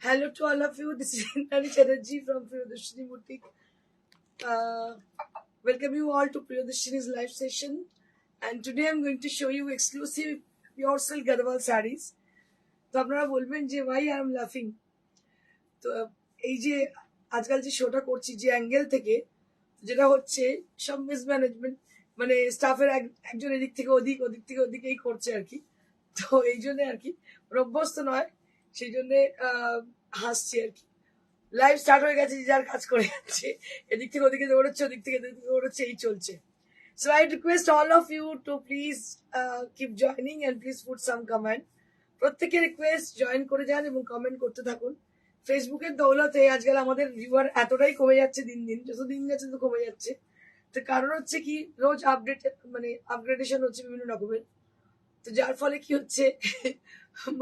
Hello to all of you. This is Nani Chatterjee from Priyodashini Boutique. Welcome you all to Priyodashini's live session. And today I'm going to show you exclusive pure silk Garhwal sarees. তো আপনারা বলবেন যে why I am laughing. তো এই যে আজকাল যে শোটা করছি যে অ্যাঙ্গেল থেকে যেটা হচ্ছে সব মিসম্যানেজমেন্ট, মানে স্টাফের একজন এদিক থেকে ওদিক, ওদিক থেকে ওদিক এই করছে আর কি। তো এই জন্য আর কি অভ্যস্ত নয়, সেই জন্য হাসছি আর কি। লাইভ স্টার্ট হয়ে গেছে, যার কাজ করে যাচ্ছে, এদিক থেকে ওদিকে দৌড়চ্ছে, ওদিক থেকে দৌড়চ্ছে, এই চলছে। So I request all of you to please keep joining and please put some comment. প্রত্যেকের রিকোয়েস্ট জয়েন করে যান এবং কমেন্ট করতে থাকুন। ফেসবুকের দৌলতে আজকাল আমাদের ভিউয়ার এতটাই কমে যাচ্ছে, দিন দিন যত দিন যাচ্ছে তো কমে যাচ্ছে। তো কারণ হচ্ছে কি, রোজ আপডেট মানে আপগ্রেডেশন হচ্ছে বিভিন্ন রকমের। তো যার ফলে কি হচ্ছে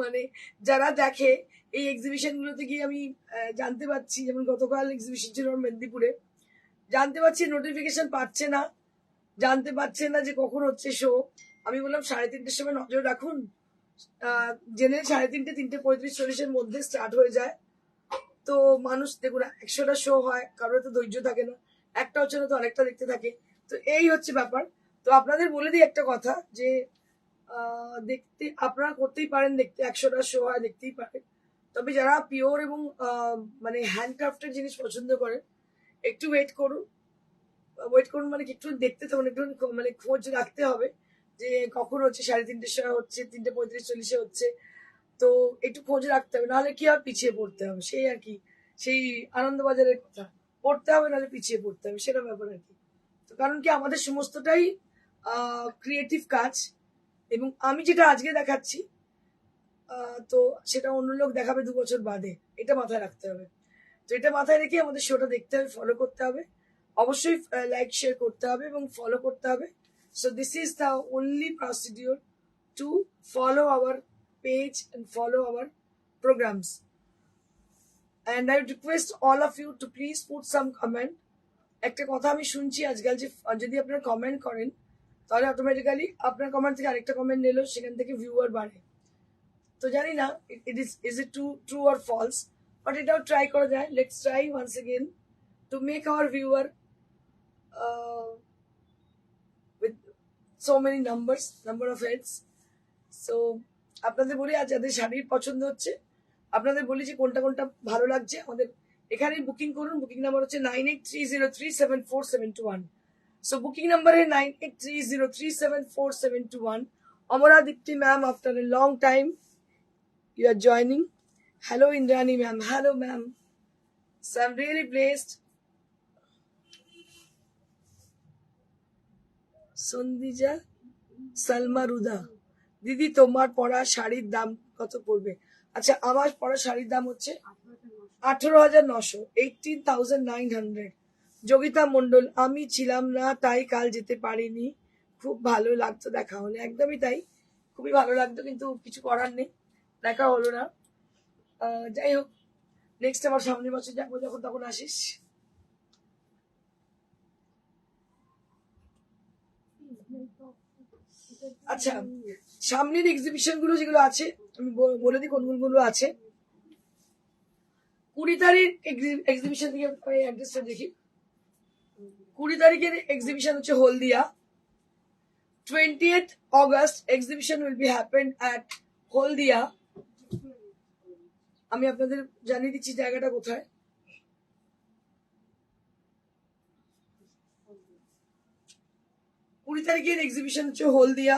মানে যারা দেখে এই এক্সিবিশন গুলোতে গিয়ে আমি জানতে পারছি, যেমন গতকাল এক্সিবিশন ছিল মেদিনীপুরে, জানতে পারছি নোটিফিকেশন পাচ্ছে না, জানতে পারছে না যে কখন হচ্ছে শো। আমি বললাম 3:30টার সময় নজর রাখুন, জেনে 3:30, 3:35-40 মধ্যে স্টার্ট হয়ে যায়। তো মানুষ দেখুন 100টা শো হয়, কারোর তো ধৈর্য থাকে না, একটা হচ্ছে না তো অনেকটা দেখতে থাকে। তো এই হচ্ছে ব্যাপার। তো আপনাদের বলে দিই একটা কথা, যে দেখতে আপনারা করতেই পারেন, দেখতে 100টা শো হয়, দেখতেই পারেন। তবে যারা পিওর এবং মানে হ্যান্ডক্রাফটের জিনিস পছন্দ করেন, একটু ওয়েট করুন মানে একটু দেখতে তো, একটু মানে খোঁজ রাখতে হবে যে কখন হচ্ছে। 3:30টার সময় হচ্ছে, 3:35-40 হচ্ছে, তো একটু খোঁজ রাখতে হবে, নাহলে কি আর পিছিয়ে পড়তে হবে, সেই আর কি, সেই আনন্দবাজারের কথা, পড়তে হবে নাহলে পিছিয়ে পড়তে হবে, সেটা ব্যাপার আর কি। তো কারণ কি, আমাদের সমস্তটাই ক্রিয়েটিভ কাজ, এবং আমি যেটা আজকে দেখাচ্ছি তো সেটা অন্য লোক দেখাবে 2 বছর বাদে, এটা মাথায় রাখতে হবে। তো এটা মাথায় রেখে আমাদের শোটা দেখতে হবে, ফলো করতে হবে, অবশ্যই লাইক শেয়ার করতে হবে এবং ফলো করতে হবে। So this is the only procedure to follow our page and follow our programs. And I request all of you to please put some comment. একটা কথা আমি শুনছি আজকাল, যে যদি আপনারা কমেন্ট করেন তাহলে অটোমেটিক্যালি আপনার কমেন্ট থেকে আরেকটা কমেন্ট নিলেও সেখান থেকে ভিউয়ার বাড়ে। তো জানি না is it true or false, but এটাও ট্রাই করা যায়। Let's try once again to make our viewer with so many number of heads. So আপনাদের বলি, আজ যাদের শাড়ির পছন্দ হচ্ছে, আপনাদের বলি যে কোনটা কোনটা ভালো লাগছে, আমাদের এখানে বুকিং করুন। বুকিং নাম্বার হচ্ছে 9830374721। সো বুকিং নাম্বার है 9830374721। অমরা Dipti ma'am, after a long time you are joining. Hello Indrani ma'am. Hello ma'am. So I'm really blessed. সন্দিজা সালমা রুদা, দিদি তোমার পরা শাড়ির দাম কত পড়বে? আচ্ছা, আমার পরা শাড়ির দাম হচ্ছে 18,900, 18,900। যোগিতা মন্ডল, আমি ছিলাম না তাই কাল যেতে পারিনি, খুব ভালো লাগতো দেখা হলে। একদমই তাই, খুবই ভালো লাগতো, কিন্তু কিছু করার নেই, দেখা হলো না। যাই হোক, নেক্সট আবার সামনের বছর যাবো, যখন তখন আসিস। আচ্ছা, সামনের এক্সিবিশন গুলো যেগুলো আছে আমি বলে দিই কোনগুলো আছে। 20 তারিখ এক্সিবিশন থেকে অ্যাড্রেসটা দেখি। 20 তারিখের এক্সিবিশন হচ্ছে হলদিয়া। 20th August exhibition will be happened at হলদিয়া। আমি আপনাদের জানিয়ে দিচ্ছি জায়গাটা কোথায়। 20 তারিখের এক্সিবিশন হচ্ছে Haldia.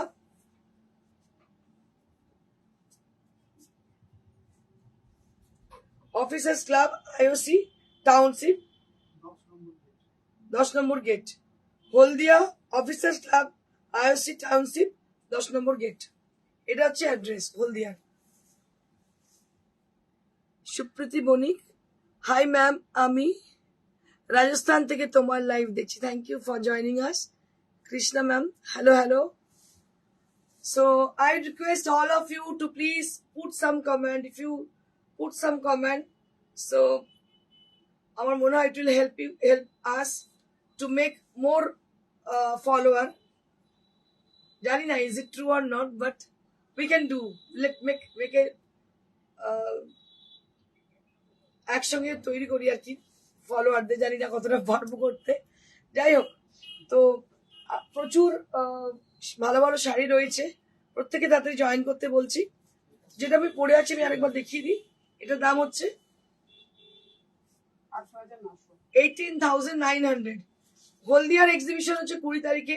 Officers club IOC township 10 নম্বর gate, Haldia officers club IOC township 10 নম্বর গেট। এটা হচ্ছে অ্যাড্রেস হলদিয়ার। সুপ্রীতি বণিক, হাই ম্যাম, আমি রাজস্থান থেকে তোমার লাইভ দেখছি। Thank you for joining us. Krishna ma'am, hello hello. So I request all of you to please put some comment. If you put some comment, so আমার মনে হয় it will help us to make more follower. জানি না is it true or not, but we can do. Let make a একসঙ্গে তৈরি করি আর কি ফলোয়ারদের। জানি না কতটা পারবো করতে, যাই হোক। তো প্রচুর ভালো ভালো শাড়ি রয়েছে, প্রত্যেকে তাড়াতাড়ি জয়েন করতে বলছি। যেটা আমি পরে আছি আমি আরেকবার দেখিয়ে দিই। এটার দাম হচ্ছে 18,900। হলদিয়ার এক্সিবিশন হচ্ছে 20 তারিখে,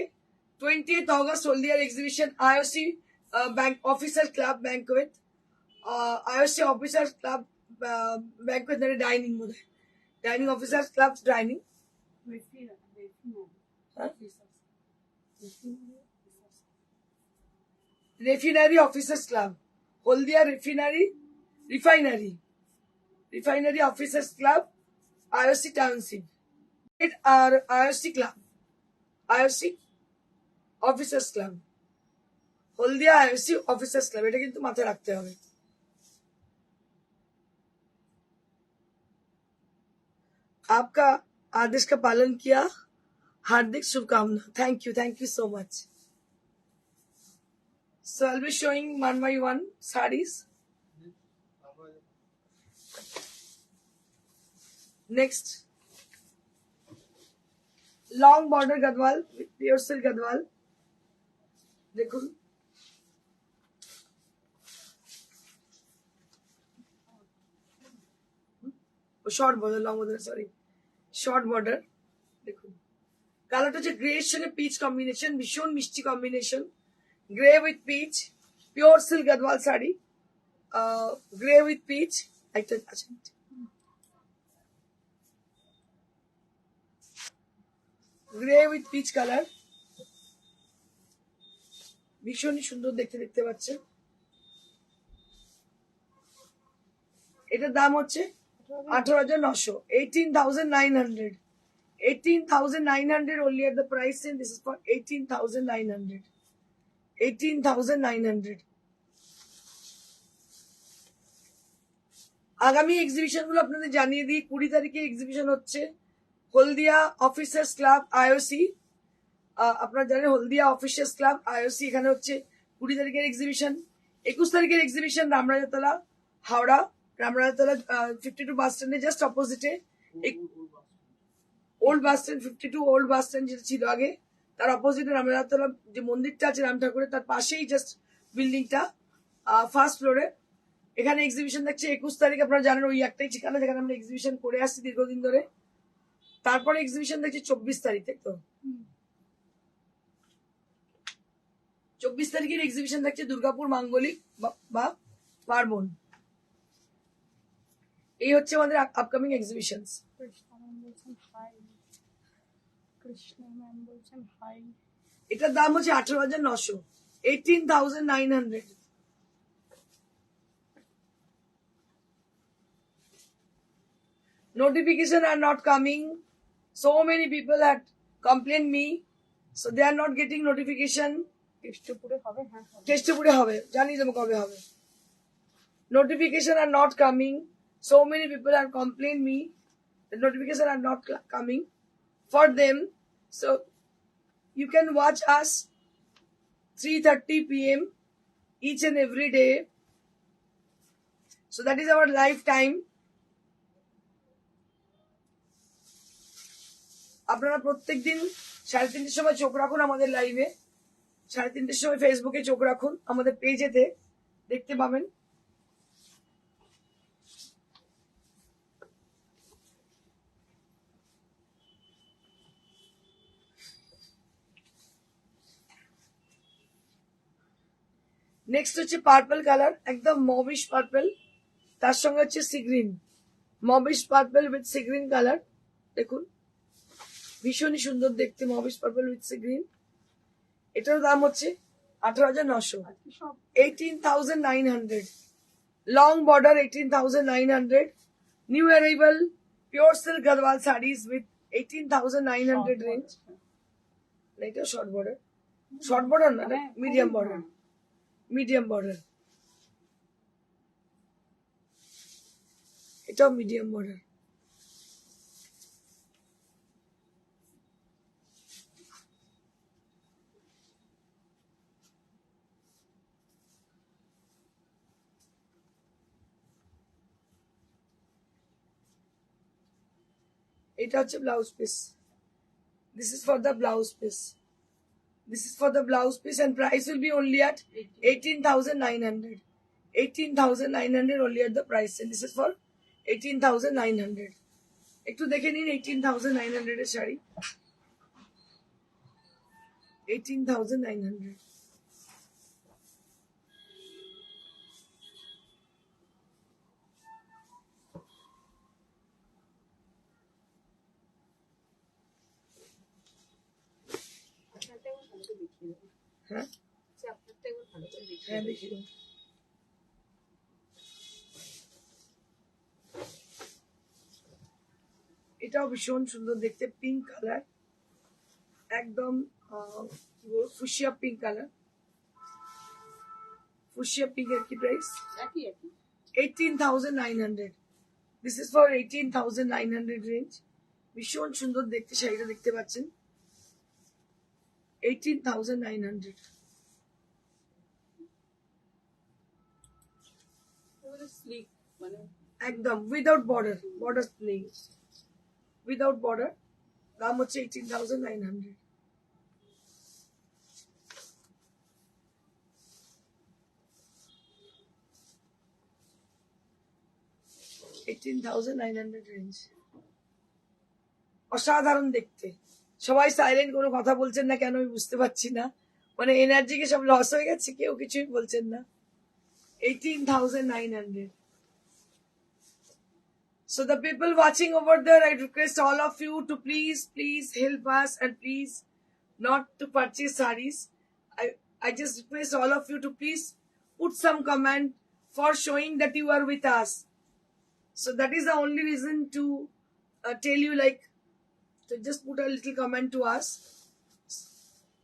20th অগস্ট হলদিয়ার exhibition, IOC bank officer club banquet, IOC officer club banquet, dining বোধ হয়, dining officer club dining, refinery officers club, Haldia refinery officers club IOC township আর IOC club, IOC officers club, Haldia IOC officers club. এটা কিন্তু মাথায় রাখতে হবে। आपका आदेश का पालन किया, हार्दिक शुभकामना। Thank you so much. So I'll be showing one by one sarees. Next, long border gadwal with pure silk gadwal. देखो short border, long border, sorry short border. দেখুন কালারটা হচ্ছে গ্রে এর সঙ্গে পিচ কম্বিনেশন, ভীষণ মিষ্টি combination. Grey with peach, pure silk Gadwal sari, grey with peach. একটা আছে গ্রে উইথ পিচ কালার, ভীষণই সুন্দর দেখতে পাচ্ছেন। এটার দাম হচ্ছে 18,900, 18,900, 18,900 only at the price, and this is for 18,900, 18,900। আগামী এক্সিবিশন গুলো আপনাদের জানিয়ে দিই। 20 তারিখে এক্সিবিশন হচ্ছে হলদিয়া অফিসার্স ক্লাব আইওসি। আপনারা জানেন হলদিয়া অফিসার্স ক্লাব আইওসি, এখানে হচ্ছে 20 তারিখের এক্সিবিশন। 21 তারিখের এক্সিবিশন রামরাজাতলা, হাওড়া, রামরাজাতলা 52 বাস স্ট্যান্ডে জাস্ট অপোজিটে, old bus stand 52 old bus stand যেটা ছিল আগে, তার অপোজিটে রামরাজাতলা যে মন্দিরটা আছে রাম ঠাকুরের, তার পাশেই জাস্ট বিল্ডিংটা, ফার্স্ট ফ্লোরে। এখানে এক্সিবিশন দেখছে 21 তারিখ। আপনারা জানেন ওই একটাই ঠিকানা যেখানে আমরা এক্সিবিশন করে আসছি দীর্ঘদিন ধরে। তারপরে এক্সিবিশন দেখছি 24 তারিখ, তাই তো? 24 তারিখের এক্সিবিশন দেখছে দুর্গাপুর মাঙ্গলিক বা পার্বণ। এই হচ্ছে আমাদের আপকামিং এক্সিবিশন। এটার দাম হচ্ছে 18,900, 18,900। Notification are not coming. So many people had complained me, so they are not getting notification. কেষ্টপুরে হবে, জানি তুমি কবে হবে। Notification are not coming. So many people are complaining me. The notification are not coming for them. So you can watch us 3:30 p.m. each and every day. So that is our live time. আপনারা প্রত্যেকদিন 3:30 সময় চোখ রাখুন আমাদের লাইভে, 3:30 সময় ফেসবুকে চোখ রাখুন, আমাদের পেজেতে দেখতে পাবেন। নেক্সট হচ্ছে পার্পল কালার, একদম মবিশ পার্পল, তার সঙ্গে হচ্ছে sea green. Mauvish purple with sea green colour, দেখুন ভীষণই সুন্দর দেখতে, mauvish purple with sea green. এটার দাম হচ্ছে 18,900, 18,900। Long border 18,900। New arrival pure silk Gadwal saris with 18,900 range. এটা শর্ট বর্ডার, শর্ট বর্ডার না, মিডিয়াম বর্ডার, মিডিয়াম বর্ডার, এটাও মিডিয়াম বর্ডার। এটা হচ্ছে blouse piece, this is for the blouse piece, this is for the blouse piece and price will be only at 18,900, 18,900 only at the price, and this is for 18,900। একটু দেখে নিন 18,900 এর শাড়ি, 18,900। হ্যাঁ হ্যাঁ দেখি দাও। এটাও ভীষণ সুন্দর দেখতে, পিঙ্ক কালার, একদম কি বলবো fuchsia pink colour, fuchsia pink এর কি price? 18,900। This is for 18,900 range. ভীষণ সুন্দর দেখতে শাড়িটা দেখতে পাচ্ছেন, 18,900। একদম উইদাউট বর্ডার, বর্ডার নেই, উইদাউট বর্ডার, দাম হচ্ছে 18,900। রেঞ্জ। অসাধারণ দেখতে। সবাই সাইলেন্ট, কোনো কথা বলছেন না কেন আমি বুঝতে পারছি না, মানে এনার্জি কি সব লস হয়ে গেছে, কেউ কিছুই বলছেন না। 18,900। So the people watching over there, I request all of you to please help us and please not to purchase sarees. I just request all of you to please put some comment for showing that you are with us. So that is the only reason to tell you, like, to just put a little comment to us.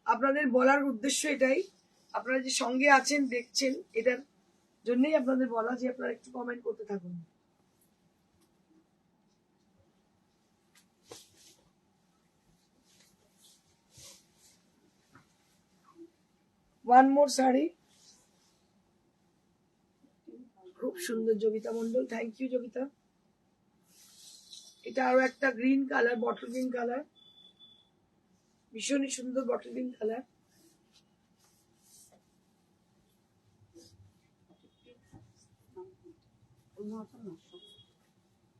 আপনাদের বলার উদ্দেশ্য এটাই, আপনারা যে সঙ্গে আছেন দেখছেন, এটার জন্যই আপনাদের বলা যে আপনারা একটু কমেন্ট করতে থাকুন। ওয়ান মোর শাড়ি, খুব সুন্দর, যোগিতা মন্ডল, থ্যাংক ইউ যোগিতা। এটা আরো একটা green colour, bottle green colour, ভীষণই সুন্দর বটল গ্রিন কালার।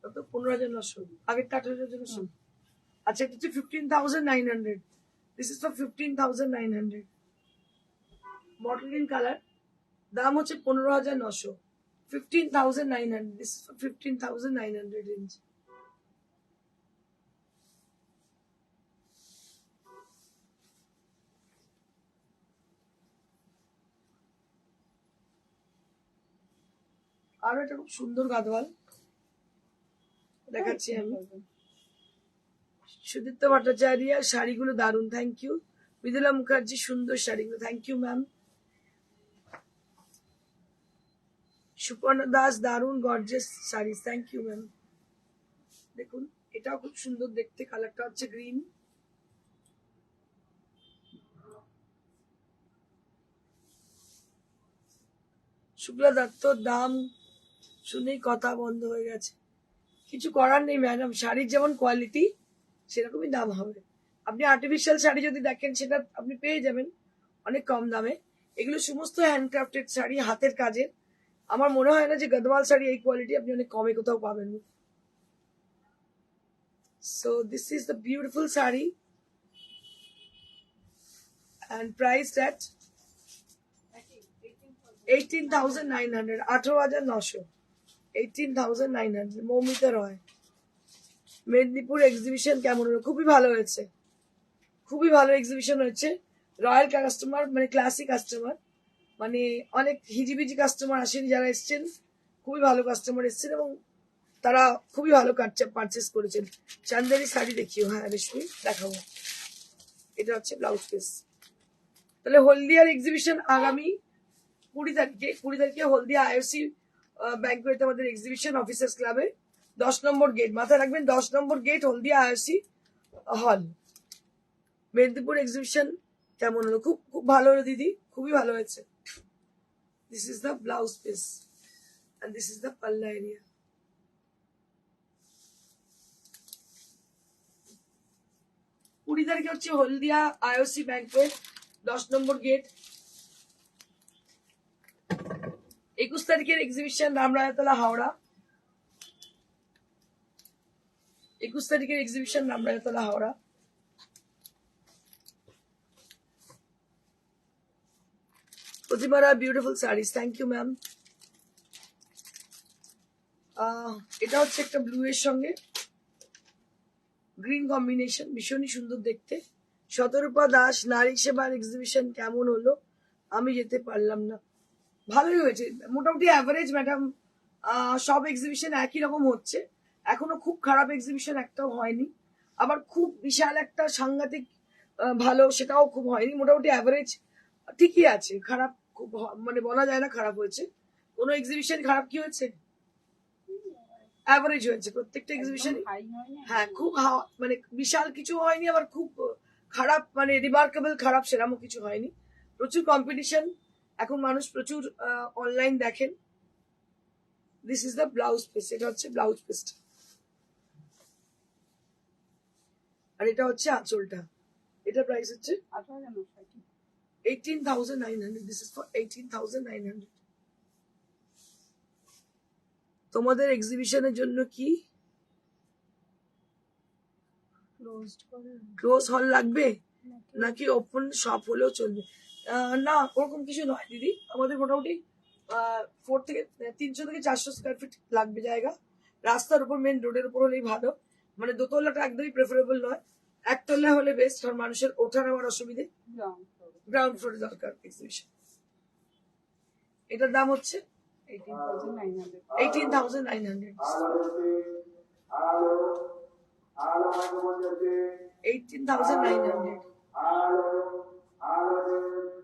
কত? 15,900, আগের 18,900। আচ্ছা, এটা হচ্ছে 15,900। This is for 15,900, bottle green colour, দাম হচ্ছে 15,900, 15,900। This is for 15,900 range. আরো একটা খুব সুন্দর গাদওয়াল দেখাচ্ছি আমি, সুদীপ্ত ভট্টাচার্য, শাড়িগুলো দারুন, থ্যাংক ইউ। মৃদুলা মুখার্জি, সুন্দর শাড়িগুলো, thank you ma'am. Suparna Das, দারুন gorgeous sari, thank you ma'am. দেখুন এটাও খুব সুন্দর দেখতে, কালারটা হচ্ছে গ্রিন। শুক্লা দত্তর দাম শুনেই কথা বন্ধ হয়ে গেছে, কিছু করার নেই ম্যাডাম, শাড়ির যেমন কোয়ালিটি সেরকমই দাম হবে। আপনি আর্টিফিশিয়াল শাড়ি যদি দেখেন সেটা আপনি পেয়ে যাবেন অনেক কম দামে, এগুলো সমস্ত হ্যান্ডক্রাফটেড শাড়ি, হাতের কাজের। আমার মনে হয় না যে গদওয়াল শাড়ি এই কোয়ালিটি আপনি অনেক কমে কোথাও পাবেন। So this is the beautiful sari and priced at 18,900, 18,900, 18,900 Moumita Roy. Medinipur exhibition কেমন হলো? খুবই ভালো হয়েছে, খুবই ভালো এক্সিবিশন হয়েছে। রয়্যাল কাস্টমার, মানে ক্লাসিক কাস্টমার, মানে অনেক হিজিবিজি কাস্টমার আসেনি, যারা এসছেন খুবই ভালো কাস্টমার এসছেন এবং তারা খুবই ভালো পারচেস করেছেন। চান্দেরি শাড়ি দেখিও। হ্যাঁ রেশমি দেখাবো। এটা হচ্ছে ব্লাউজ পিস। তাহলে হলদিয়ার এক্সিবিশন আগামী 20 তারিখে হলদিয়া আইওসি ব্যাংকুয়েট আমাদের এক্সিবিশন অফিসার্স ক্লাবে 10 নম্বর গেট, মাথায় রাখবেন 10 নম্বর গেট হলদিয়া আইওসি হল। মেদিনীপুর এক্সিবিশন কেমন হলো? খুব খুব ভালো হলো দিদি, খুবই ভালো হয়েছে। This is the blouse piece and this is the palla area. কুড়ি তারিখে হচ্ছে হলদিয়া আইওসি ব্যাংকুয়েট 10 নম্বর গেট। 21 তারিখের এক্সিবিশন রামরাজাতলা হাওড়া। 21 তারিখের এক্সিবিশন রামরাজাতলা হাওড়া। প্রতিমারা beautiful saris, thank you ma'am. এটা হচ্ছে একটা ব্লু এর সঙ্গে গ্রিন কম্বিনেশন, ভীষণই সুন্দর দেখতে। শতরূপা দাস নারী সেবার এক্সিবিশন কেমন হলো? আমি যেতে পারলাম না। ভালোই হয়েছে, মোটামুটি অ্যাভারেজ ম্যাডাম। সব এক্সিবিশন একই রকম হচ্ছে, এখনো খুব খারাপ এক্সিবিশন একটাও হয়নি, আবার খুব বিশাল একটা সাংঘাতিক ভালো সেটাও খুব হয়নি। মোটামুটি অ্যাভারেজ ঠিকই আছে, খারাপ খুব মানে বলা যায় না খারাপ হয়েছে। কোনো এক্সিবিশন খারাপ কি হয়েছে? অ্যাভারেজ হয়েছে প্রত্যেকটা এক্সিবিশন। হ্যাঁ খুব মানে বিশাল কিছু হয়নি, আবার খুব খারাপ মানে রিমার্কেবল খারাপ সেরকমও কিছু হয়নি। প্রচুর কম্পিটিশন, এখন মানুষ প্রচুর অনলাইন দেখেন। This is the blouse piece, এটা হচ্ছে ব্লাউজ পিসটা, আর এটা হচ্ছে আঁচলটা। এটা প্রাইস হচ্ছে 18,900। This is for 18,900। তোমাদের এক্সিবিশনের জন্য কি ক্লোজ হল লাগবে নাকি ওপেন শপ হলেও চলবে? না ওরকম কিছু নয় দিদি, আমাদের মোটামুটি 300 থেকে 400 স্কোয়ার ফিট লাগবে জায়গা। রাস্তার উপর, মেন রোডের উপর হলেই ভালো, মানে দোতলাটা একদমই প্রেফারেবল নয়, একতলা হলে বেস্ট, কারণ মানুষের ওঠা নেওয়ার অসুবিধে। গ্রাউন্ড ফ্লোরে দরকার এক্সিবিশন। এটার দাম হচ্ছে 18,900। 18,900।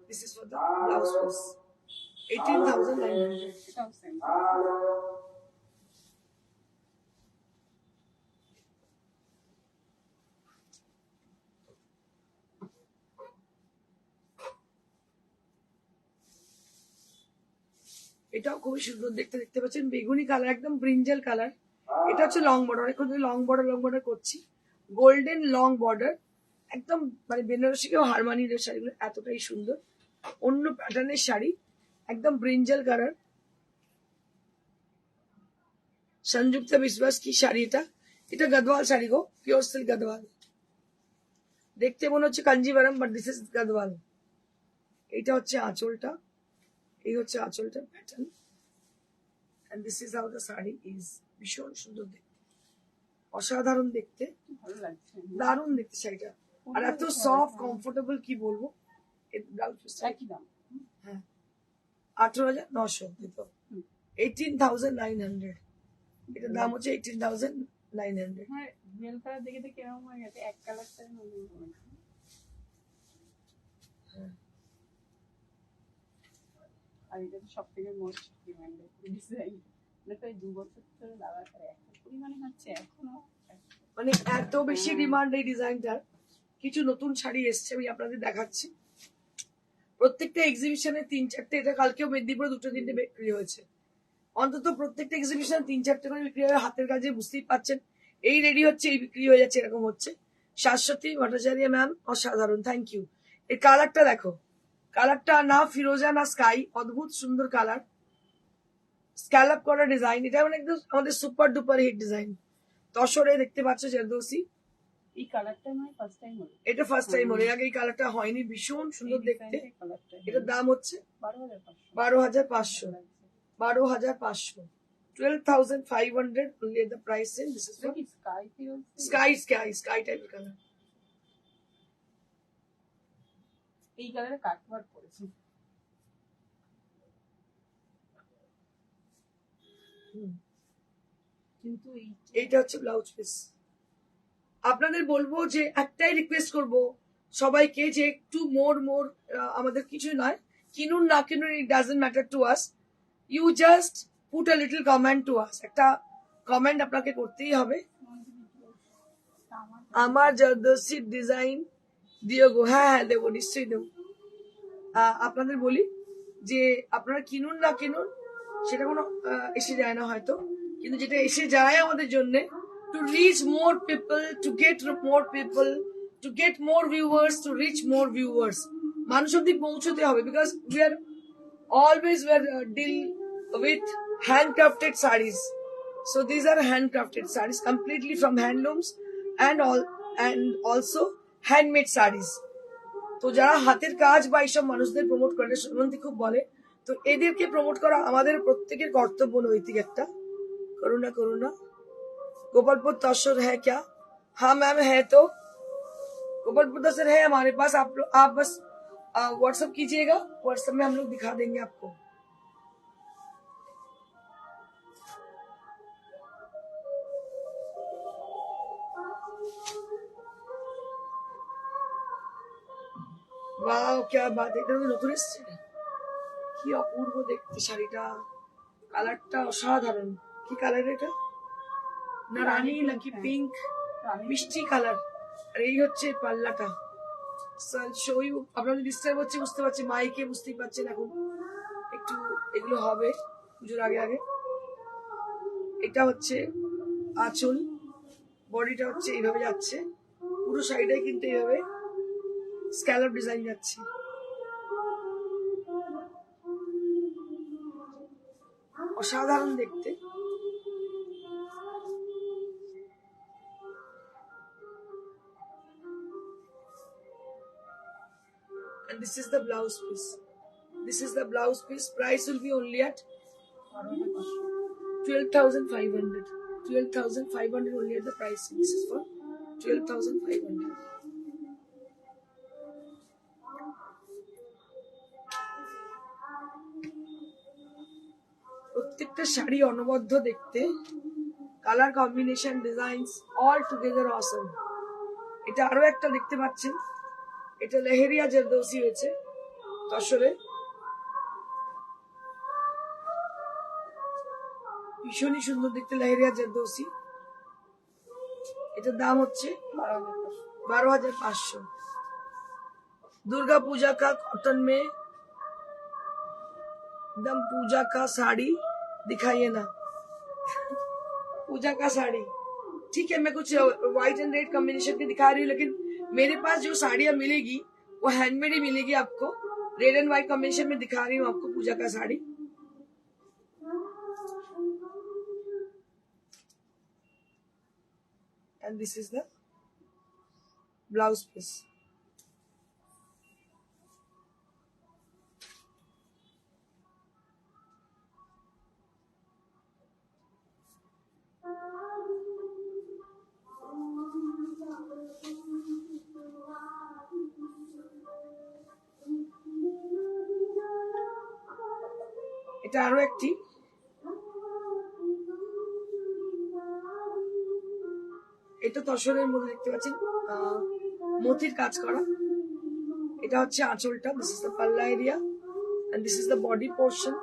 This is for the blouse piece. 18,900. এটাও খুবই সুন্দর দেখতে, দেখতে পাচ্ছেন বেগুনি কালার, একদম ব্রিঞ্জাল কালার। এটা হচ্ছে লং বর্ডার, অনেকক্ষণ ধরে লং বর্ডার করছি। গোল্ডেন লং বর্ডার, একদম মানে বেনারসি কেউ হারমানির শাড়িগুলো এতটাই সুন্দর, অন্য প্যাটার্নের শাড়ি, একদম ব্রিঞ্জাল কালার। সংযুক্তা বিশ্বাস কি শাড়ি এটা? এটা গদওয়াল শাড়ি গো, পিওর সিল্ক গদওয়াল। দেখতে মনে হচ্ছে Kanjivaram, but this is Gadwal. এইটা হচ্ছে আঁচলটা, এই হচ্ছে আঁচলটার pattern, and this is how the sari is. ভীষণ সুন্দর দেখতে, অসাধারণ দেখতে, ভালো লাগছে, দারুণ দেখতে শাড়িটা, আর এত সফট কমফোর্টেবল কি বলবো। একই দাম, হ্যাঁ 18,900 দিত। 18,900 এটার দাম হচ্ছে 18,900। হ্যাঁ রিয়েল কালার দেখে দেখে এরকম হয়ে গেছে, এক কালারটাই মনে হয়। আর এটা তো সব থেকে মোস্ট ডিমান্ডেড ডিজাইন, মানে প্রায় 2 বছর ধরে লাগাতার এত পরিমাণে হচ্ছে এখনো, মানে এত বেশি ডিমান্ড এই ডিজাইনটার। কিছু নতুন শাড়ি এসছে, আমি আপনাদের দেখাচ্ছি। প্রত্যেকটা এক্সিবিশনে 3-4টে, এটা কালকেও মেদিনীপুরে 2-3টে বিক্রি হয়েছে। অন্তত প্রত্যেকটা এক্সিবিশনে 3-4টে করে বিক্রি হয়, হাতের কাজে বুঝতেই পাচ্ছেন। এই রেডি হচ্ছে, এই বিক্রি হয়ে যাচ্ছে, এরকম হচ্ছে। শাশ্বতী ভট্টাচার্য ম্যাম অসাধারণ, থ্যাংক ইউ। এর কালারটা দেখো, কালারটা না ফিরোজা না স্কাই, অদ্ভুত সুন্দর কালার, স্ক্যালপ করা ডিজাইন। এটা মানে একদম আমাদের সুপার ডুপার হিট ডিজাইন। তসরে দেখতে পাচ্ছ জেরদোসি, এই কালারটা নয় ফার্স্ট টাইম হলো, এটা ফার্স্ট টাইম হলো, এর আগে এই কালারটা হয়নি। ভীষণ সুন্দর দেখতে। এটার দাম হচ্ছে 12,500। 12,500। 12,500 only at the price in. This is এটা for কি sky Firoz sky type color. এই কালারে কাটওয়ার্ক করেছি। কিন্তু এইটা হচ্ছে ব্লাউজ পিস। আপনাদের বলবো যে একটাই রিকোয়েস্ট করব সবাইকে যে একটু মোর আমাদের কিছু নয়, কিনুন না কিনুন, it doesn't matter to us, you just put a little comment to us. একটা কমেন্ট আপনাকে করতেই হবে, আমার জারদোসির ডিজাইন দিও গো। হ্যাঁ দেবো, নিশ্চয়ই দেবো। আপনাদের বলি যে আপনারা কিনুন না কিনুন সেটা কোনো এসে যায় না হয়তো, কিন্তু যেটা এসে যায় আমাদের জন্য, to reach more people, to get more people, to get more viewers, to reach more viewers, মানুষ অব্দি পৌঁছতে হবে। Because we are always deal with handcrafted sarees. So these are handcrafted sarees completely from handlooms and also handmade sarees. তো যারা হাতের কাজ বা এইসব মানুষদের প্রমোট করে, সুমন্তি খুব বলে, তো এদেরকে প্রমোট করা আমাদের প্রত্যেকের কর্তব্য, নৈতিক একটা। করুণা गोपालपुर तस्वर है क्या? हाँ मैम है। तो गोपालपुर तस्वर है हमारे पास, आप बस व्हाट्सएप कीजिएगा, व्हाट्सएप में हम लोग दिखा देंगे आपको। वाओ क्या बात, এটা নতুন এসেছে, কি অপূর্ব দেখতে শাড়িটা, কালারটা অসাধারণ। কি কালার এটা? না রানী নাকি পিঙ্ক, মিষ্টি কালার। আর এই হচ্ছে পাল্লাটা। শো ইউ, আপনাদের ডিস্টার্ব হচ্ছে বুঝতে পারছি, মাইকে বুঝতেই পারছেন এখন একটু এগুলো হবে পুজোর আগে আগে। এটা হচ্ছে আঁচল, বডিটা হচ্ছে এইভাবে যাচ্ছে, পুরো শাড়িটাই কিন্তু এইভাবে স্ক্যালপ ডিজাইন যাচ্ছে। অসাধারণ দেখতে। And this is the blouse piece. This is the blouse piece. Price will be only at 12,500. 12,500 only at the price. This is for 12,500. প্রত্যেকটা শাড়ি অনবদ্য দেখতে, colour combination, designs all together অসম। এটা আরো একটা দেখতে পাচ্ছেন, এটা লেহেরিয়া জারদৌসি হয়েছে তসরে, ভীষণই সুন্দর দেখতে লেহেরিয়া জারদৌসি। এটার দাম হচ্ছে 12,500। दुर्गा पूजा का कॉटन में एकदम पूजा का साड़ी दिखाइए ना। पूजा का साड़ी ठीक है, मैं कुछ व्हाइट एंड रेड कॉम्बिनेशन की दिखा रही हूँ, लेकिन मेरे पास जो साड़ियाँ मिलेगी वो हैंडमेड ही मिलेगी आपको। रेड एंड व्हाइट कॉम्बिनेशन में दिखा रही हूँ आपको पूजा का sari. And this is the blouse piece. এটা আরো একটি, এটা তসরের মধ্যে দেখতে পাচ্ছেন মতির কাজ করা। এটা হচ্ছে আঁচলটা, this is the palla area and this is the body portion.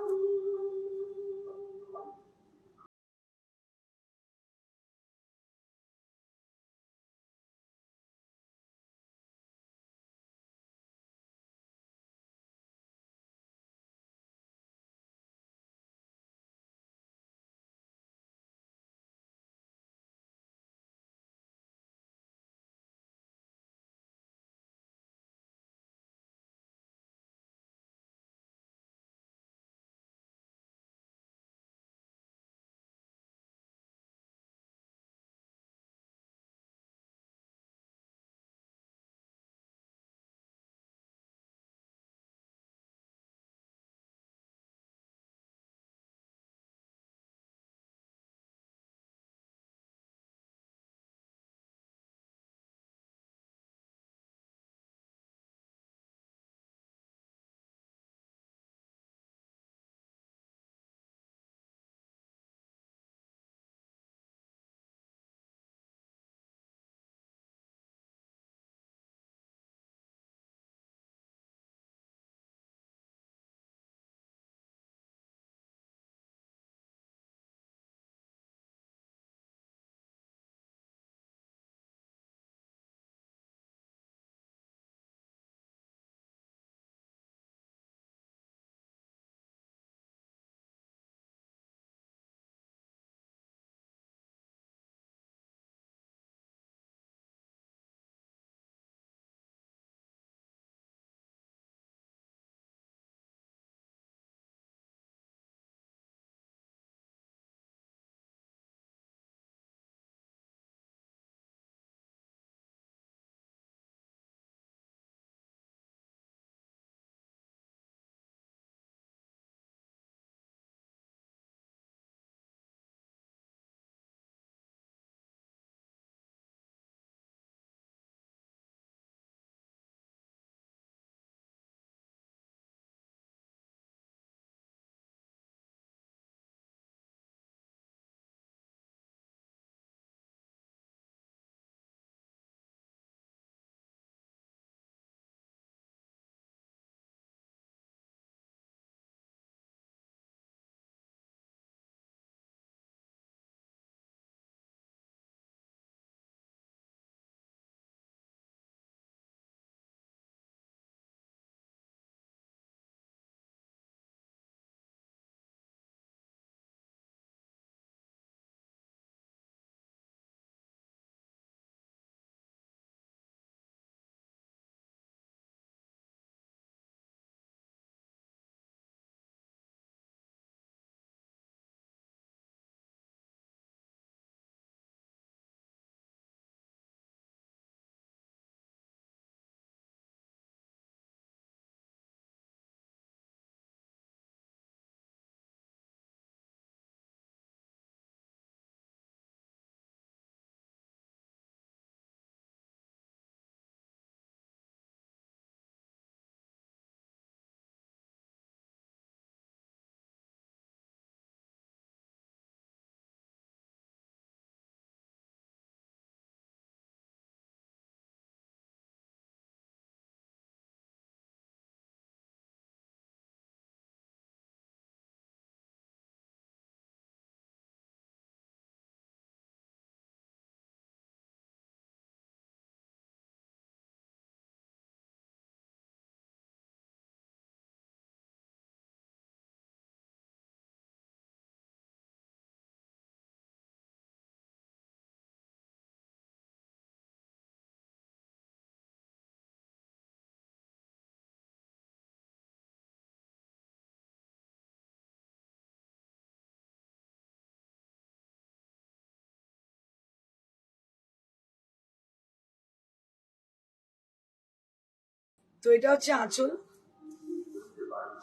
তো এটা হচ্ছে আঁচল,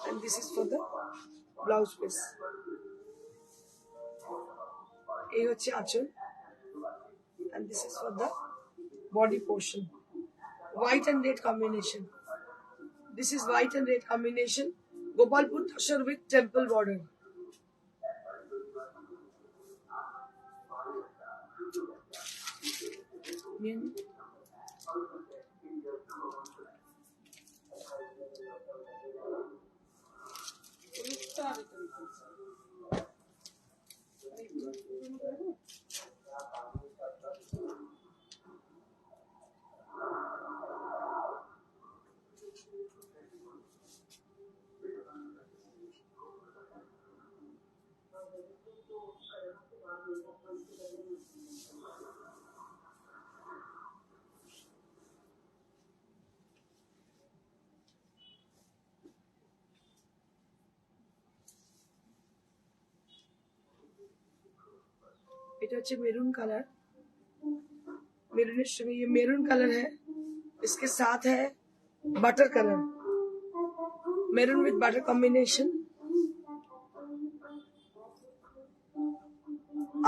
and this is for the blouse piece. এই হচ্ছে আঁচল, and this is for the body portion. White and red combination. This is white and red combination. Gopalpur Tashar with temple border. এটা হচ্ছে maroon colour, maroonish ये maroon colour है, इसके साथ है butter colour, maroon with butter combination.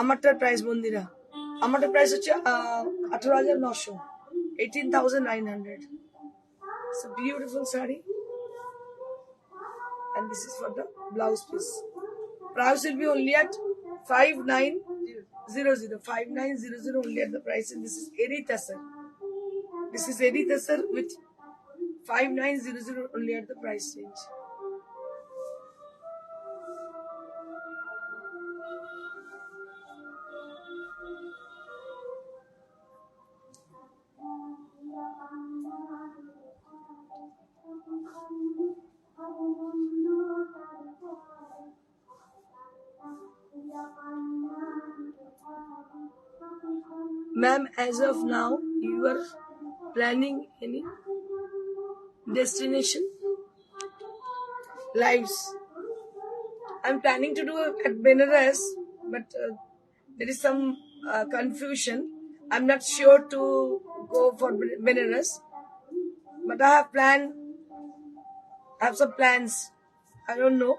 আমারটার price বন্দিরা, আমারটার প্রাইস হচ্ছে 18,900, 18,900। It's a beautiful saree, and this is for the blouse piece. Price will be only at 5900, 5900 only at the price, and this is Eri Tasar. This is Eri Tasar with 5900 only at the price range. Ma'am, as of now, you are planning any destination lives? I'm planning to do at Benares, but there is some confusion. I'm not sure to go for Benares, but I have some plans. I don't know.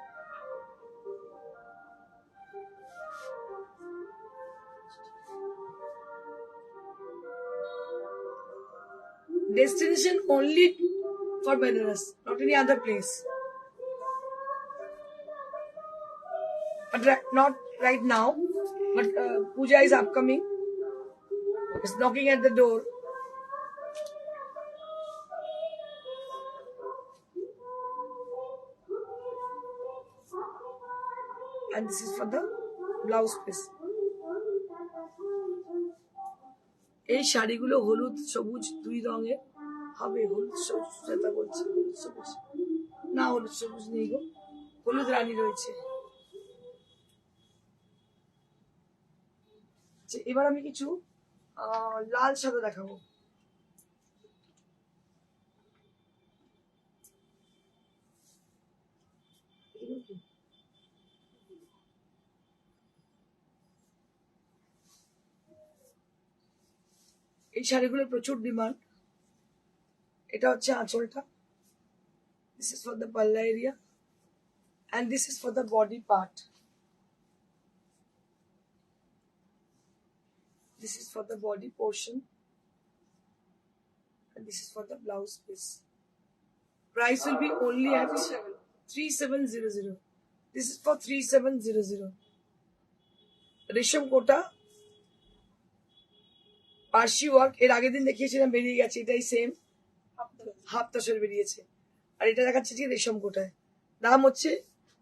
Destination only for Benares, not any other place. But not right now. But puja is upcoming. It's knocking at the door. And this is for the blouse piece. এই শাড়িগুলো হলুদ সবুজ দুই রঙের হবে। হলুদ সবুজ যেটা বলছি, হলুদ সবুজ না, হলুদ সবুজ নেই গো, হলুদ রানী রয়েছে। এবার আমি কিছু লাল সাদা দেখাবো। এই শাড়িগুলোর প্রচুর ডিমান্ড। এটা হচ্ছে আঁচলটা, this is for the palla area, and this is for the body part. This is for the body portion, and this is for the blouse piece. Price will be only at 3700. This is for 3700. রেশম কোটা Parsi work, এর আগের দিন দেখিয়েছিলাম, বেরিয়ে গেছে, এটাই same half তাসের বেরিয়েছে। আর এটা দেখাচ্ছে যে রেশম কোটায়, দাম হচ্ছে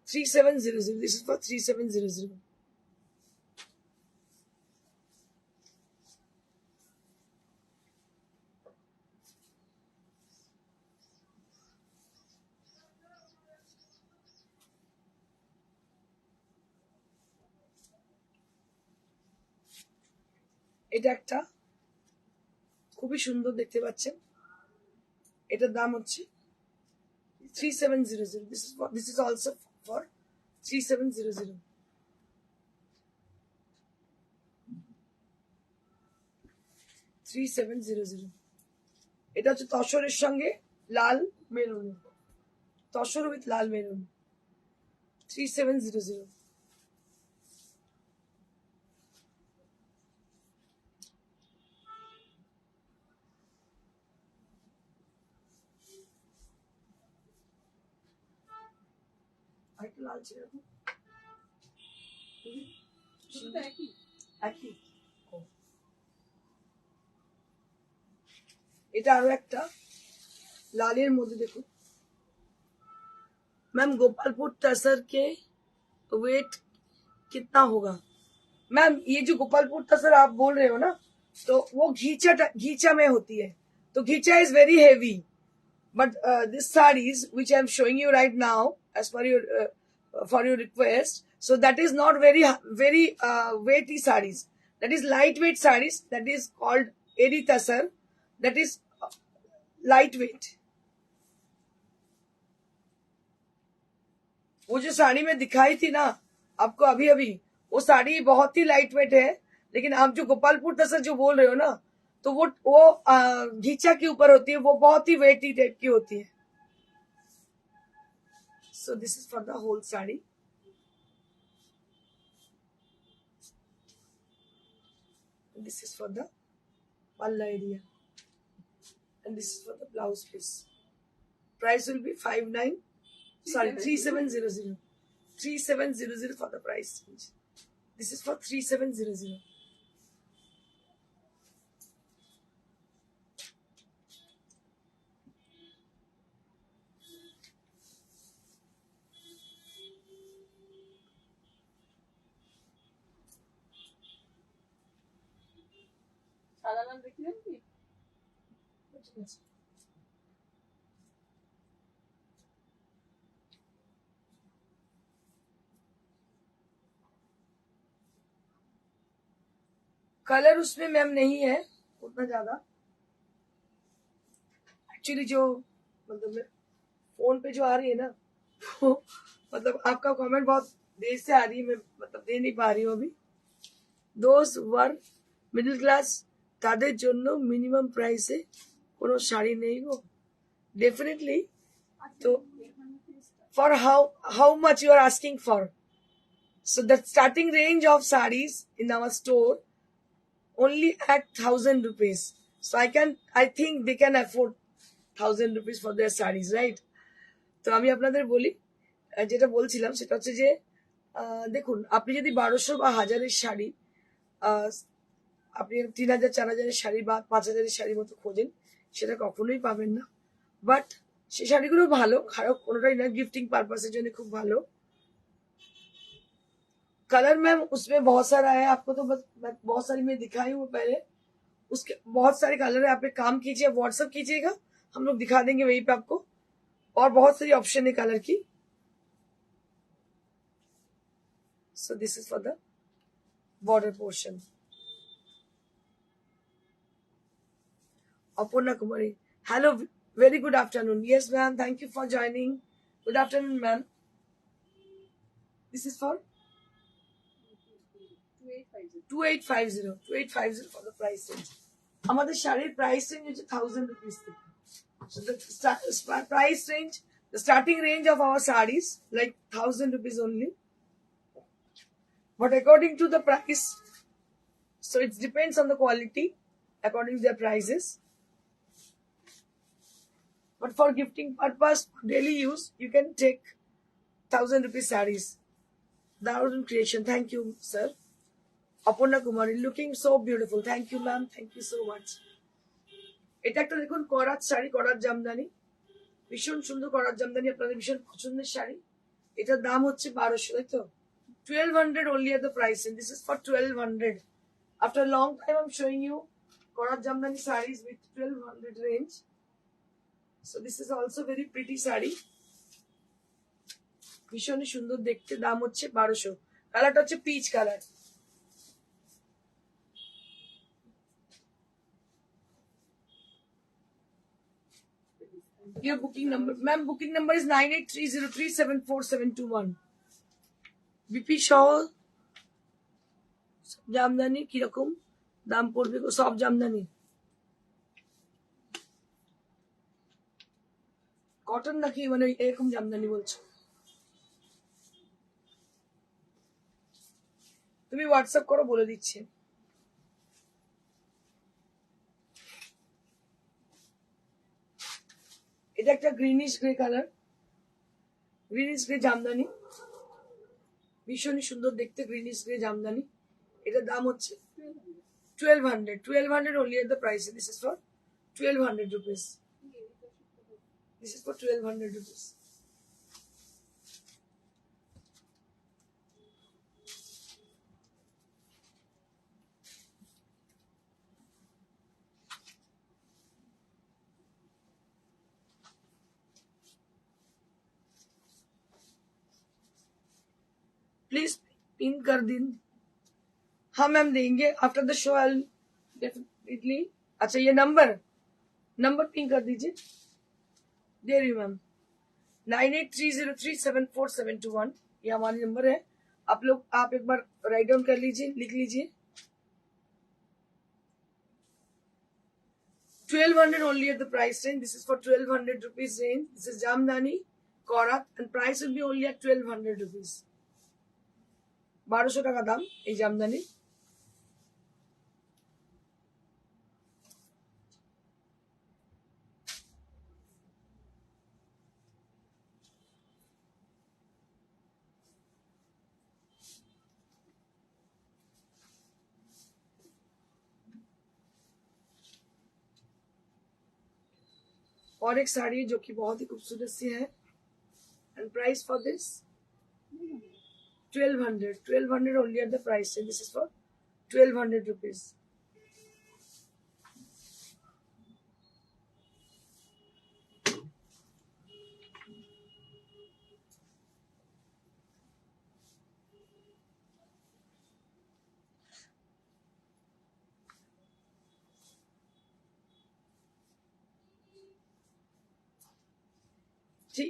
3700। This is for 3700. এটা একটা খুবই সুন্দর দেখতে পাচ্ছেন, এটার দাম হচ্ছে 3700. This is also for 3700. এটা হচ্ছে তসরের সঙ্গে লাল মেরুন, তসর উইথ লাল মেরুন, 3700। আরেকটা লাল ছিল এরকম। শুধু তো একই। একই। ও। এটা আরো একটা लालेर मध्य देखो मैम, गोपालपुर तसर के वेट कितना होगा? मैम ये जो गोपालपुर तसर आप बोल रहे हो ना, तो वो घीचा में होती है, तो घीचा is very heavy, but this sarees which I am showing you right now as per your for your request, so that is not very weighty sarees, that is lightweight sarees, that is called eri tasar, that is lightweight. वो जो साड़ी में दिखाई थी ना आपको अभी अभी, वो साड़ी बहुत ही लाइट वेट है, लेकिन आप जो गोपालपुर तसर जो बोल रहे हो ना, तो वो घीचा के ऊपर होती है, वो बहुत ही वेटी टाइप की होती है. So this is for the whole sari. This is for the palla area and this is for the blouse piece. Price will be 3700. 3700 for the price range. This is for 3700. সাদা লাল দেখলেন কি? कलर उसमें मैम नहीं है उतना ज्यादा. एक्चुअली जो मतलब फोन पे जो आ रही है ना, वो मतलब आपका कमेंट बहुत देर से आ रही है, मैं मतलब दे नहीं पा रही हूँ अभी. दोज वर मिडिल क्लास তাদের জন্য মিনিমাম প্রাইসে কোনো শাড়ি নেই গো. ডেফিনেটলি. তো for how much you are asking for? So the starting range of sarees in our store only at 1000 rupees. So I think they can afford 1000 rupees for their sarees, right? তো আমি আপনাদের বলি, যেটা বলছিলাম সেটা হচ্ছে যে দেখুন, আপনি যদি 1200 বা 1000-এর শাড়ি, আপনি 3000 4000-এর শাড়ি বা 5000-এর শাড়ির মতো খোঁজেন, সেটা কখনোই পাবেন না. বাট সেই শাড়িগুলো ভালো, খারাপ কোনোটাই না, गिफ्टिंग পারপাসের जন্য খুব ভালো. कलर मैम उसमें बहुत सारा है, आपको तो बस बहुत सारी मैं दिखाई हूँ पहले, उसके बहुत सारे कलर है. आप एक काम कीजिए, व्हाट्सएप कीजिएगा, हम लोग दिखा देंगे वहीं पे आपको, और बहुत सारी ऑप्शन है कलर की. सो this is for the border portion. Aparna Kumari, hello, very good afternoon. Yes ma'am, thank you for joining. Good afternoon ma'am. This is for 2850 for the price range. আমাদের শাড়ির price range হচ্ছে 1000 rupees থেকে. So the price range, the starting range of our sarees like 1000 rupees only. But according to the price, so it depends on the quality according to their prices. But for gifting purpose, daily use, you can take 1000 rupees sarees. Darul creation. Thank you, sir. Aparna Kumari, looking so beautiful. Thank you ma'am, thank you so much. এটা একটা দেখুন করাত শাড়ি, করাত জামদানি, ভীষণ সুন্দর করাত জামদানি, আপনাদের ভীষণ পছন্দের শাড়ি. এটার দাম হচ্ছে 1200, তাই তো? 1200 only at the price, and this is for 1200. After a long time I'm showing you করাত Jamdani sarees with 1200 range. So this is also very pretty sari, ভীষণই সুন্দর দেখতে. দাম হচ্ছে 1200. কালারটা হচ্ছে peach colour. Your booking number, ma'am, booking number is 9830374721. BP সহ জামদানি কিরকম দাম পড়বে গো? সব জামদানি কটন নাকি মানে এরকম জামদানি বলছো? তুমি হোয়াটসঅ্যাপ করো, বলে দিচ্ছি। এটা একটা greenish grey colour, greenish grey Jamdani, ভীষণই সুন্দর দেখতে গ্রিনিশ গ্রে জামদানি। এটার দাম হচ্ছে 1200, 1200 only at the price. This is for 1200 rupees. This is for 1200 rupees. Please pin कर दिन। हाँ मैम देंगे, after the show I definitely. अच्छा ये नंबर पिन कर दीजिए, दे रही हूँ मैम। 9830374721 ये हमारा नंबर है। आप एक बार राइट डाउन कर लीजिए, लिख लीजिए। 1200 only at the price range. This is for 1200 rupees range. This is Jamdani Korat and price will be only at 1200 rupees. 1200 টাকা দাম এই জামদানি। और एक साड़ी जो कि बहुत ही खूबसूरत सी है and price for this 1200 only at the price. This is for 1200 rupees.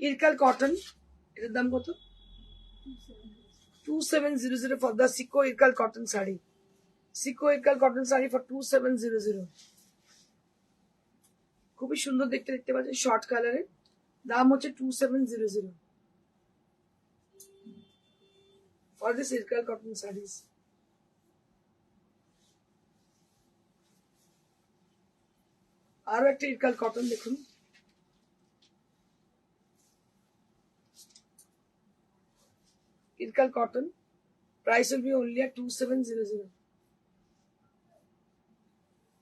ইরকাল cotton, এটার দাম কত? 2700 for the Siko Irkal cotton saree. Siko Irkal cotton saree for 2700. খুবই সুন্দর দেখতে পাচ্ছেন, শর্ট কালারের, দাম হচ্ছে 2700 for this Irkal cotton sarees. আরো একটা ইরকাল কটন দেখুন, Irkal cotton, price will be only at 2700.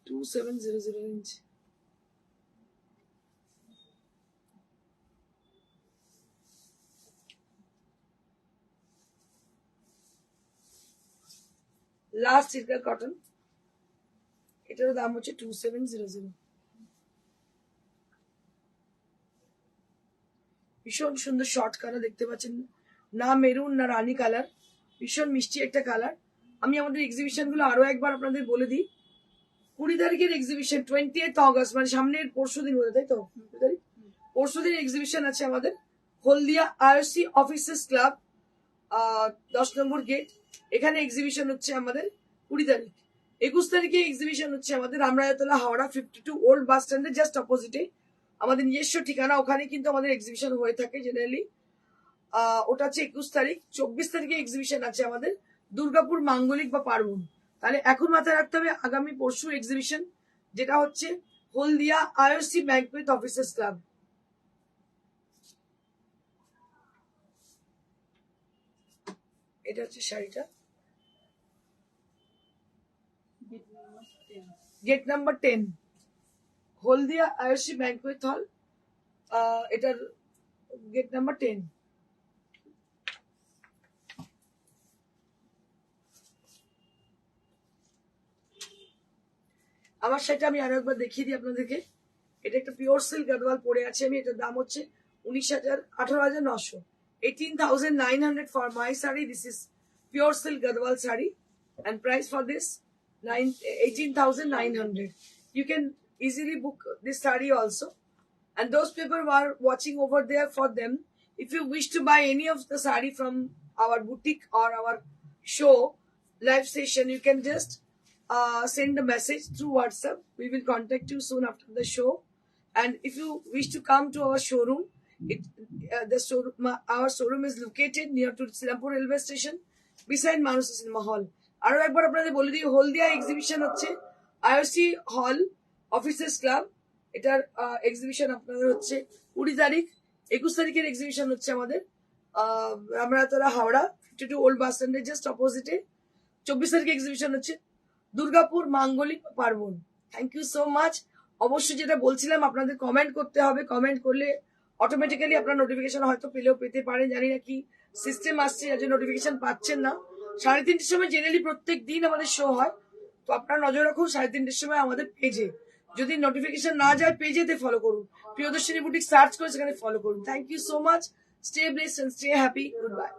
2700 range. Last ইরকাল cotton, এটার দাম হচ্ছে 2700। ভীষণ সুন্দর শর্ট কালার দেখতে পাচ্ছেন, না মেরুন না রানী কালার, ভীষণ মিষ্টি একটা কালার। আমি আমাদের এক্সিবিশন গুলো আরো একবার আপনাদের বলে দিই। 20 তারিখের এক্সিবিশন 28 অগস্ট, মানে সামনের পরশুদিন বলে, তাই তো? পরশুদিন এক্সিবিশন আছে আমাদের হলদিয়া আইওসি অফিসার্স ক্লাব, 10 নম্বর গেট। এখানে এক্সিবিশন হচ্ছে আমাদের 20 তারিখ। 21 তারিখে এক্সিবিশন হচ্ছে আমাদের রামরায়তলা হাওড়া 52 ওল্ড বাস স্ট্যান্ডের জাস্ট অপোজিটে, আমাদের নিজস্ব ঠিকানা। ওখানে কিন্তু আমাদের এক্সিবিশন হয়ে থাকে জেনারেলি। ওটা হচ্ছে 21 তারিখ। 24 তারিখে এক্সিবিশন আছে আমাদের দুর্গাপুর মাঙ্গলিক বা পার্বণ। তাহলে এখন মাথায় রাখতে হবে আগামী পরশু এক্সিবিশন, যেটা হচ্ছে Haldia IOC banquet officers club. এটা হচ্ছে শাড়িটা, গেট নাম্বার 10, হলদিয়া আইওসি ব্যাংকুয়েট হল, এটার গেট নাম্বার 10। আমার সেটা আমি আরো একবার দেখিয়ে দিই আপনাদেরকে। এটা একটা পিওর সিল্ক গাদওয়াল পরে আছে আমি, এটার দাম হচ্ছে 18,900, 18,900 for my saree. This is pure silk gadwal saree and price for this 18,900. You can easily book this saree also, and those people who are watching over there, for them, if you wish to buy any of the saree from our boutique or our show live session, you can just send a message through WhatsApp. We will contact you soon after the show. And if you wish to come to our showroom, Our showroom is located near to Sirampur railway station beside Manus Cinema Hall. আরো একবার আপনাদের বলে দিই, হলদিয়া exhibition হচ্ছে IOC হল officers club, এটার exhibition আপনাদের হচ্ছে 20 তারিখ, 21 তারিখের এক্সিবিশন হচ্ছে আমাদের রামরাতলা হাওড়া 52 ওল্ড বাস স্ট্যান্ডের জাস্ট অপোজিটে। 24 তারিখে এক্সিবিশন হচ্ছে দুর্গাপুর মাঙ্গলিক পার্বণ। Thank you so much. অবশ্যই যেটা বলছিলাম আপনাদের কমেন্ট করতে হবে, কমেন্ট করলে অটোমেটিক্যালি আপনার নোটিফিকেশন হয়তো পেলেও পেতে পারেন, জানি না কি সিস্টেম আসছে যার জন্য নোটিফিকেশন পাচ্ছেন না। 3:30 সময় জেনারেলি প্রত্যেক দিন আমাদের শো হয়, তো আপনারা নজর রাখুন 3:30 সময় আমাদের পেজে। যদি নোটিফিকেশন না যায় পেজেতে ফলো করুন, প্রিয়দর্শিনী বুটিক সার্চ করে সেখানে ফলো করুন। Thank you so much. Stay blessed and stay happy. Good bye.